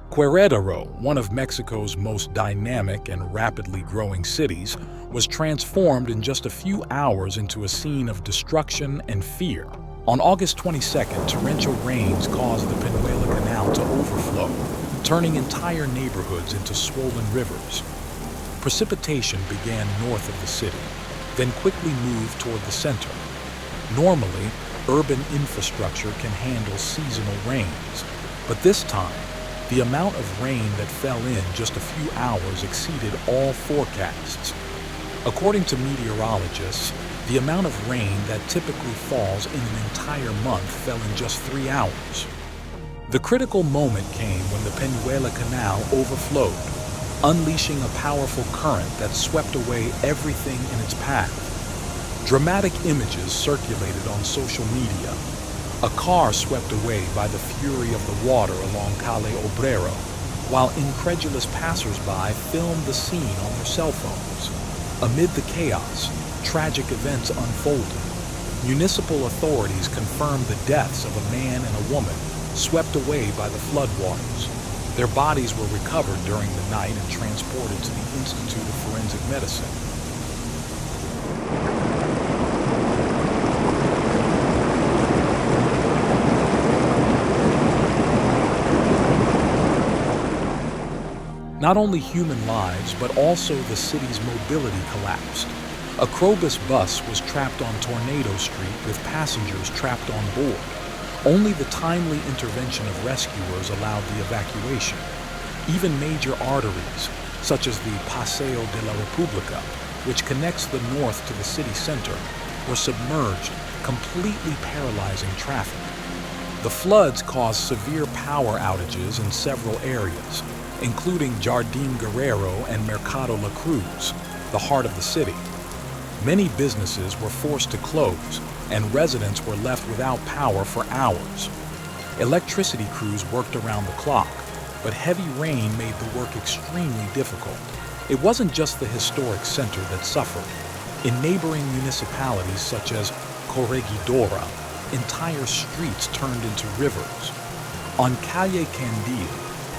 Querétaro, one of Mexico's most dynamic and rapidly growing cities, was transformed in just a few hours into a scene of destruction and fear. On August 22nd, torrential rains caused the Peñuela Canal to overflow, turning entire neighborhoods into swollen rivers. Precipitation began north of the city, then quickly moved toward the center. Normally, urban infrastructure can handle seasonal rains, but this time, the amount of rain that fell in just a few hours exceeded all forecasts. According to meteorologists, the amount of rain that typically falls in an entire month fell in just 3 hours. The critical moment came when the Peñuela Canal overflowed, unleashing a powerful current that swept away everything in its path. Dramatic images circulated on social media. A car swept away by the fury of the water along Calle Obrero, while incredulous passersby filmed the scene on their cell phones. Amid the chaos, tragic events unfolded. Municipal authorities confirmed the deaths of a man and a woman swept away by the floodwaters. Their bodies were recovered during the night and transported to the Institute of Forensic Medicine. Not only human lives, but also the city's mobility collapsed. A Crobus bus was trapped on Tornado Street with passengers trapped on board. Only the timely intervention of rescuers allowed the evacuation. Even major arteries, such as the Paseo de la República, which connects the north to the city center, were submerged, completely paralyzing traffic. The floods caused severe power outages in several areas, including Jardín Guerrero and Mercado La Cruz, the heart of the city. Many businesses were forced to close, and residents were left without power for hours. Electricity crews worked around the clock, but heavy rain made the work extremely difficult. It wasn't just the historic center that suffered. In neighboring municipalities such as Corregidora, entire streets turned into rivers. On Calle Candil,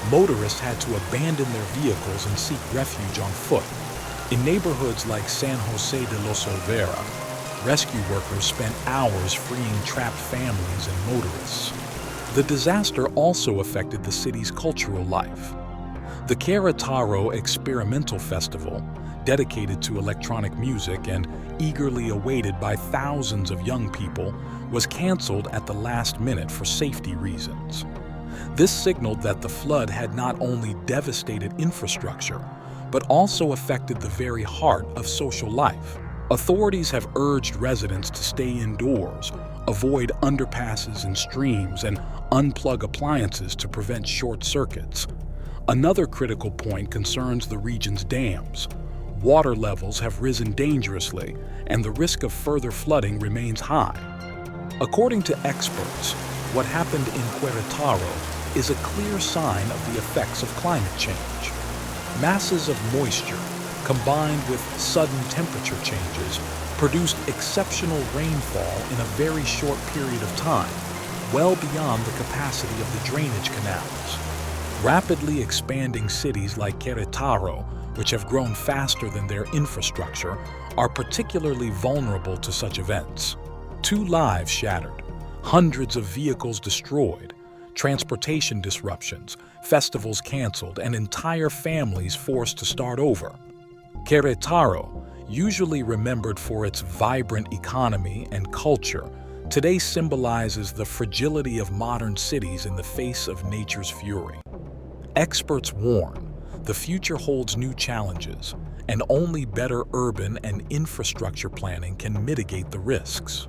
motorists had to abandon their vehicles and seek refuge on foot. In neighborhoods like San Jose de los Olvera, rescue workers spent hours freeing trapped families and motorists. The disaster also affected the city's cultural life. The Queretaro Experimental Festival, dedicated to electronic music and eagerly awaited by thousands of young people, was canceled at the last minute for safety reasons. This signaled that the flood had not only devastated infrastructure, but also affected the very heart of social life. Authorities have urged residents to stay indoors, avoid underpasses and streams, and unplug appliances to prevent short circuits. Another critical point concerns the region's dams. Water levels have risen dangerously, and the risk of further flooding remains high. According to experts, what happened in Querétaro is a clear sign of the effects of climate change. Masses of moisture, combined with sudden temperature changes, produced exceptional rainfall in a very short period of time, well beyond the capacity of the drainage canals. Rapidly expanding cities like Querétaro, which have grown faster than their infrastructure, are particularly vulnerable to such events. 2 lives shattered, hundreds of vehicles destroyed, transportation disruptions, festivals canceled, and entire families forced to start over. Querétaro, usually remembered for its vibrant economy and culture, today symbolizes the fragility of modern cities in the face of nature's fury. Experts warn, the future holds new challenges, and only better urban and infrastructure planning can mitigate the risks.